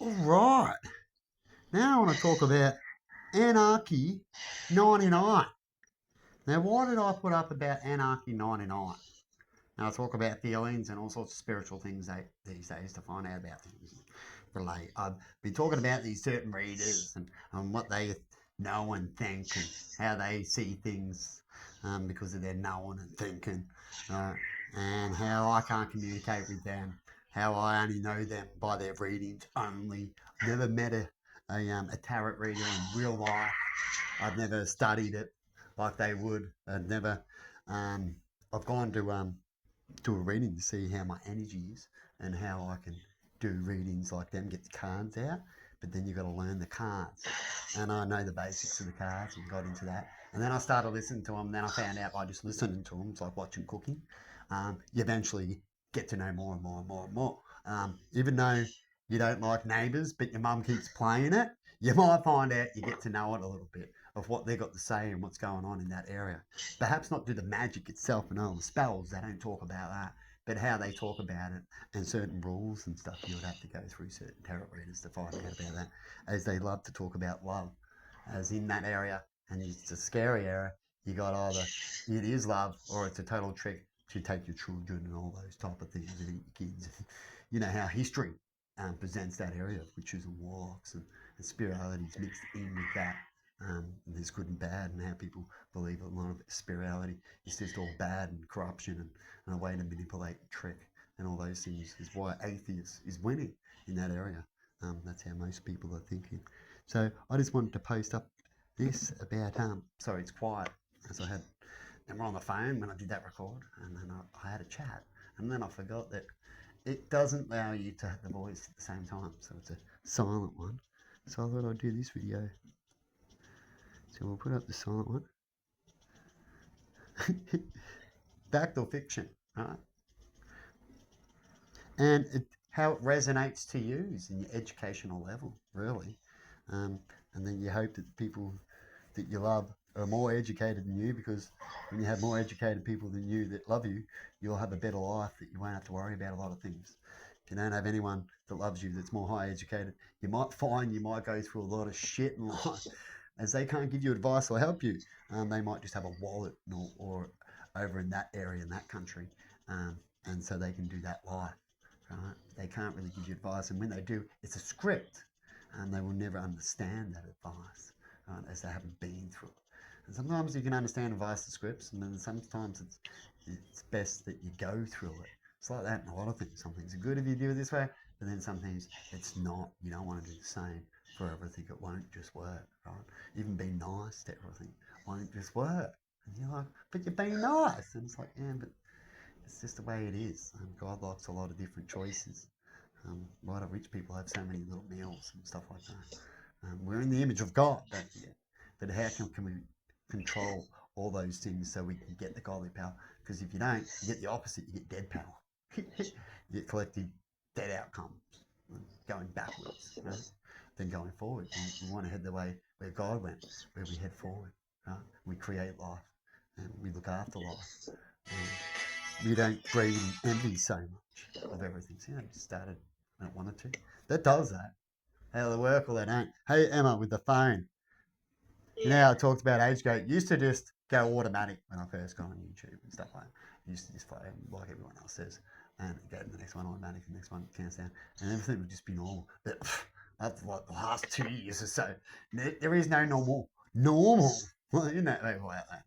All right. Now I want to talk about Anarchy 99. Now, why did I put up about Anarchy 99? Now, I talk about feelings and all sorts of spiritual things these days to find out about things. Relate. I've been talking about these certain readers and what they know and think and how they see things because of their knowing and thinking, uh, and how I can't communicate with them, how I only know them by their readings only. Never met a tarot reader in real life. I've never studied it like they would. I've never. Um, I've gone to a reading to see how my energy is and how I can do readings like them, get the cards out, but then you've got to learn the cards. And I know the basics of the cards and got into that. And then I started listening to them. And then I found out by just listening to them, it's like watching cooking. You eventually get to know more and more and more and more. Even though you don't like Neighbours, but your mum keeps playing it, you might find out you get to know it a little bit of what they've got to say and what's going on in that area. Perhaps not do the magic itself and all the spells, they don't talk about that, but how they talk about it and certain rules and stuff, you would have to go through certain tarot readers to find out about that, as they love to talk about love, as in that area, and it's a scary area, you got either it is love or it's a total trick to take your children and all those type of things and eat your kids. You know how history presents that area of witches and warlocks and spiritualities mixed in with that. There's good and bad, and how people believe a lot of spirituality is just all bad and corruption and a way to manipulate and trick and all those things is why atheists is winning in that area. That's how most people are thinking. So I just wanted to post up this about sorry, it's quiet as I had them on the phone when I did that record, and then I had a chat, and then I forgot that it doesn't allow you to have the voice at the same time, so it's a silent one. So I thought I'd do this video. So we'll put up the silent one. Fact or fiction, right? And how it resonates to you is in your educational level, really. And then you hope that the people that you love are more educated than you, because when you have more educated people than you that love you, you'll have a better life that you won't have to worry about a lot of things. If you don't have anyone that loves you that's more high educated, you might find you might go through a lot of shit in life, as they can't give you advice or help you. They might just have a wallet or over in that area in that country, and so they can do that life. Right? They can't really give you advice, and when they do, it's a script, and they will never understand that advice, right? As they haven't been through it. And sometimes you can understand advice to scripts, and then sometimes it's best that you go through it. It's like that in a lot of things. Some things are good if you do it this way, but then some things it's not. You don't want to do the same for everything. It won't just work, right? Even being nice to everything won't just work. And you're like, but you're being nice. And it's like, yeah, but it's just the way it is. God likes a lot of different choices. A lot of rich people have so many little meals and stuff like that. We're in the image of God, don't forget. But how can we control all those things so we can get the godly power? Because if you don't, you get the opposite. You get dead power. You get collective dead outcomes, going backwards, you know, than going forward. We want to head the way where God went, where we head forward. Right? We create life and we look after life. And we don't greed and envy so much of everything. See, I just started. I don't want to. That does that. How they work or they don't. Hey, Emma, with the phone. You know how I talked about age gate? Used to just go automatic when I first got on YouTube and stuff like that. Used to just play like everyone else says. And go to the next one automatic, the next one counts down. And everything would just be normal. But that's like the last 2 years or so. There is no normal. Normal. Well, you know, people out there.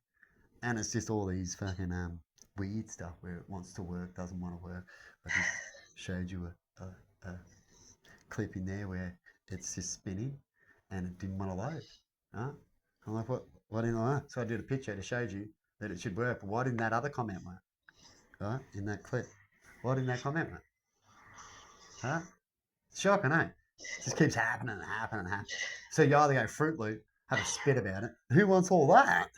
And it's just all these fucking weird stuff where it wants to work, doesn't want to work. I just showed you a clip in there where it's just spinning and it didn't want to load. Right? I'm like, what? Why didn't I? So I did a picture to show you that it should work. But why didn't that other comment work? Right? In that clip. Why didn't that comment work? Huh? It's shocking, eh? It just keeps happening and happening and happening. So you either go Fruit Loop, have a spit about it. Who wants all that?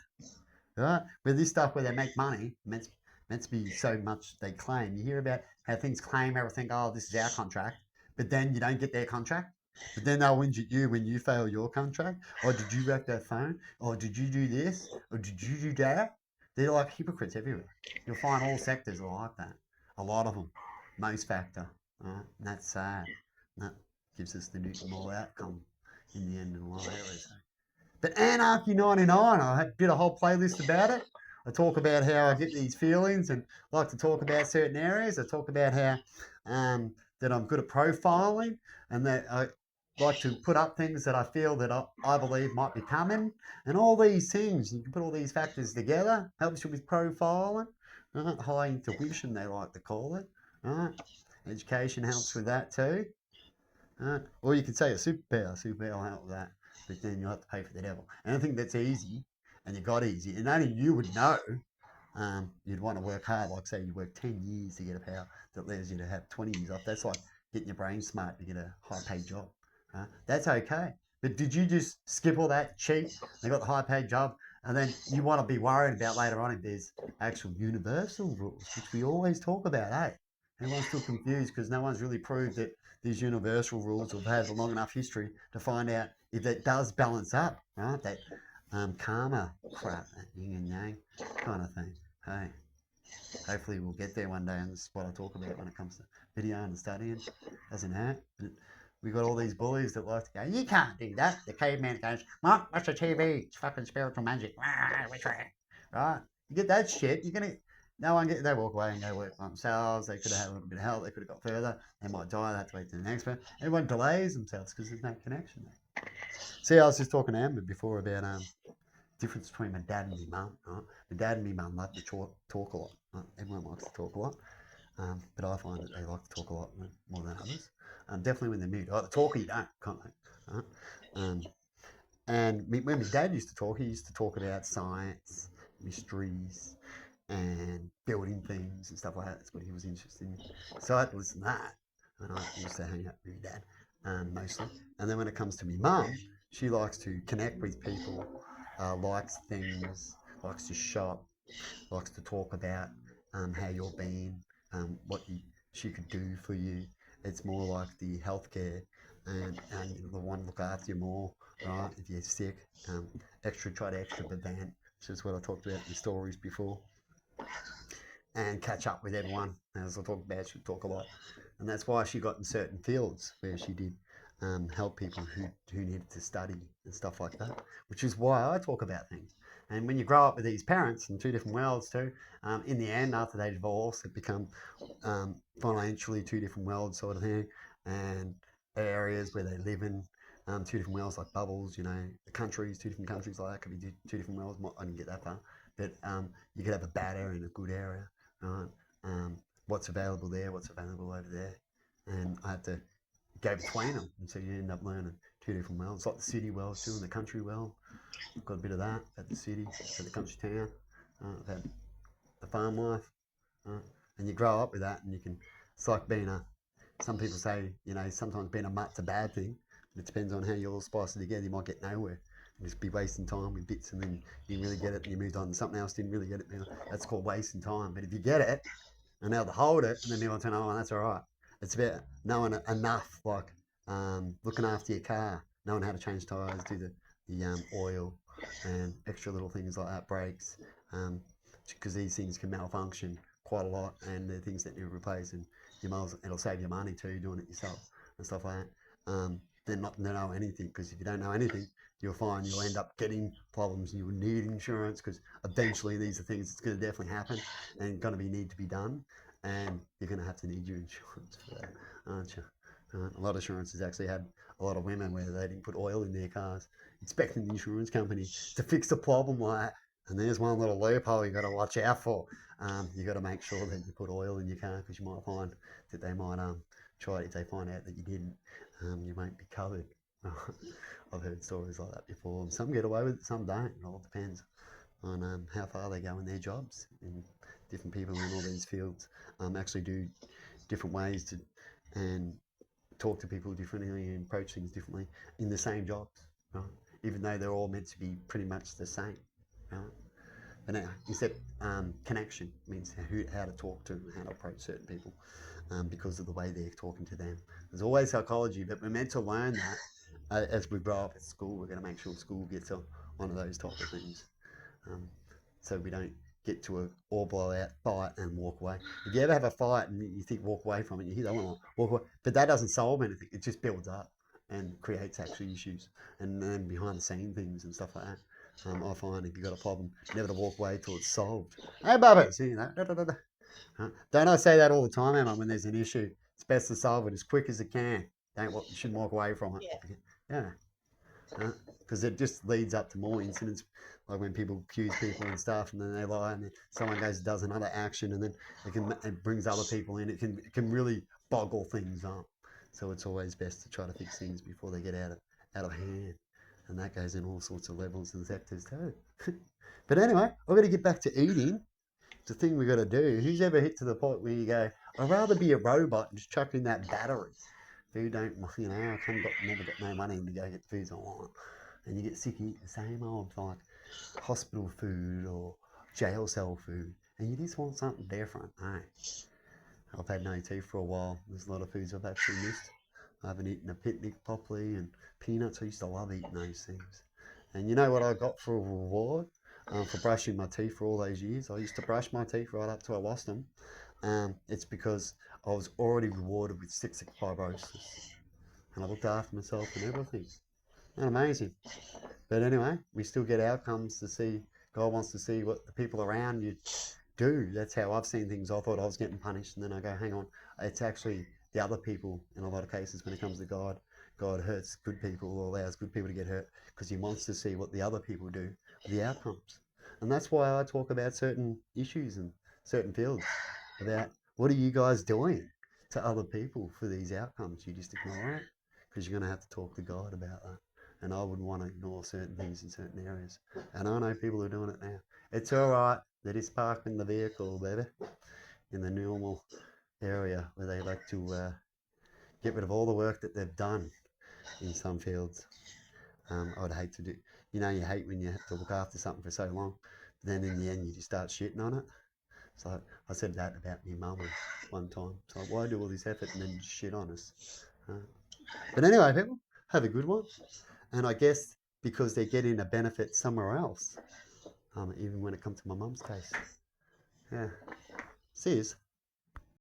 Right? With this stuff where they make money, meant to be so much they claim. You hear about how things claim everything, oh, this is our contract, but then you don't get their contract. But then they'll whinge at you when you fail your contract. Or did you wreck that phone? Or did you do this? Or did you do that? They're like hypocrites everywhere. You'll find all sectors are like that. A lot of them. Most factor. Right? And that's sad. gives us the Newton law outcome in the end in a lot of areas. But Anarchy 99, I did a whole playlist about it. I talk about how I get these feelings and like to talk about certain areas. I talk about how that I'm good at profiling and that I like to put up things that I feel that I believe might be coming and all these things. You can put all these factors together, helps you with profiling. Right? High intuition, they like to call it. Right? Education helps with that too. Right? Or you could say a superpower. Superpower will help with that. But then you'll have to pay for the devil. And I think that's easy, and you got easy, and only you would know. You'd want to work hard, like say you work 10 years to get a power that allows you to have 20 years off. That's like getting your brain smart to get a high paid job. Right? That's okay. But did you just skip all that, cheat, they got the high paid job, and then you want to be worried about later on if there's actual universal rules, which we always talk about, eh? Everyone's still confused because no one's really proved that these universal rules have had a long enough history to find out if that does balance up, right? That karma crap, that yin and yang kind of thing. Hey, hopefully we'll get there one day, and this is what I talk about when it comes to video and studying. Doesn't hurt. We got all these bullies that like to go, you can't do that. The caveman goes, what? Watch the TV. It's fucking spiritual magic. Right? You get that shit, you're gonna. No one they walk away and go work by themselves. They could have had a little bit of help. They could have got further. They might die. They have to wait to the next one. Everyone delays themselves because there's no connection there. See, I was just talking to Amber before about difference between my dad and my mum. Right? My dad and my mum like to talk a lot. Right? Everyone likes to talk a lot, but I find that they like to talk a lot more than others. Definitely when they're mood. Like the talker, you don't, can't they? Right? And when my dad used to talk, he used to talk about science, mysteries, and building things and stuff like that. That's what he was interested in. So I had to listen to that. And I used to hang out with my dad mostly. And then when it comes to my mum, she likes to connect with people, likes things, likes to shop, likes to talk about how you're being, what she could do for you. It's more like the healthcare and the one to look after you more, right? If you're sick, try to extra prevent, which is what I talked about in the stories before, and catch up with everyone. As I talked about, she'd talk a lot, and that's why she got in certain fields where she did help people who needed to study and stuff like that, which is why I talk about things. And when you grow up with these parents in two different worlds too, in the end, after they divorce, it become financially two different worlds sort of thing, and areas where they live in, two different worlds like bubbles, you know, the countries, two different countries like that, could be two different worlds. I didn't get that far, but you could have a bad area and a good area, right? What's available there, what's available over there, and I had to go between them, and so you end up learning two different worlds. It's like the city world too and the country world. I've got a bit of that at the city, at the country town. I've had the farm life, and you grow up with that, and you can. It's like being a. Some people say, you know, sometimes being a mutt's a bad thing. It depends on how you all spice it together. You might get nowhere. You just be wasting time with bits, and then you didn't really get it, and you moved on. And something else didn't really get it. That's called wasting time. But if you get it, and able to hold it, and then people turn, oh, that's all right. It's about knowing enough, like looking after your car, knowing how to change tyres, do the oil, and extra little things like that, brakes, because these things can malfunction quite a lot, and they're things that you replace, and it'll save you money too doing it yourself and stuff like that. Then not to know anything, because if you don't know anything, you'll find you'll end up getting problems, and you will need insurance because eventually these are things that's going to definitely happen and going to need to be done, and you're going to have to need your insurance for that, aren't you? A lot of insurances actually had a lot of women where they didn't put oil in their cars, expecting the insurance company to fix the problem like that. And there's one little loophole you got to watch out for. You got to make sure that you put oil in your car, because you might find that they might try, if they find out that you didn't, you won't be covered. I've heard stories like that before, and some get away with it, some don't. It all depends on how far they go in their jobs. And different people in all these fields actually do different ways to and talk to people differently and approach things differently in the same jobs, right? Even though they're all meant to be pretty much the same, right? But now, except connection means how to talk to and how to approach certain people because of the way they're talking to them. There's always psychology, but we're meant to learn that as we grow up at school. We're going to make sure school gets onto those type of things, so we don't get to a all blowout fight and walk away. If you ever have a fight and you think walk away from it, you hear that one, walk away, but that doesn't solve anything. It just builds up and creates actual issues and then behind the scene things and stuff like that. I find if you've got a problem, never to walk away till it's solved. Hey, Bubba, see that? Don't I say that all the time, Emma? When there's an issue, it's best to solve it as quick as it can. You shouldn't walk away from it. Yeah, because it just leads up to more incidents, like when people accuse people and stuff, and then they lie, and then someone goes and does another action, and then it brings other people in. It can really boggle things up. So it's always best to try to fix things before they get out of hand, and that goes in all sorts of levels and sectors too. But anyway, I've got to get back to eating. It's the thing we got to do. Who's ever hit to the point where you go, I'd rather be a robot and just chuck in that battery? Food don't, never got no money to go get the foods I want. And you get sick of eating the same old, like, hospital food or jail cell food. And you just want something different, eh? I've had no tea for a while. There's a lot of foods I've actually missed. I haven't eaten a picnic properly, and peanuts. I used to love eating those things. And you know what I got for a reward? For brushing my teeth for all those years. I used to brush my teeth right up till I lost them. It's because I was already rewarded with cystic fibrosis. And I looked after myself and everything. Not amazing. But anyway, we still get outcomes to see. God wants to see what the people around you do. That's how I've seen things. I thought I was getting punished, and then I go, hang on, it's actually the other people in a lot of cases when it comes to God. God hurts good people or allows good people to get hurt because he wants to see what the other people do, the outcomes. And that's why I talk about certain issues and certain fields, about what are you guys doing to other people for these outcomes. You just ignore it because you're going to have to talk to God about that. And I wouldn't want to ignore certain things in certain areas. And I know people are doing it now. It's all right. They're just parking the vehicle, baby, in the normal area where they like to get rid of all the work that they've done in some fields. I'd hate to do, you hate when you have to look after something for so long, but then in the end you just start shitting on it. So I said that about my mum one time. So why do all this effort and then shit on us? But anyway, people, have a good one. And I guess because they're getting a benefit somewhere else, even when it comes to my mum's case. Yeah. See yous.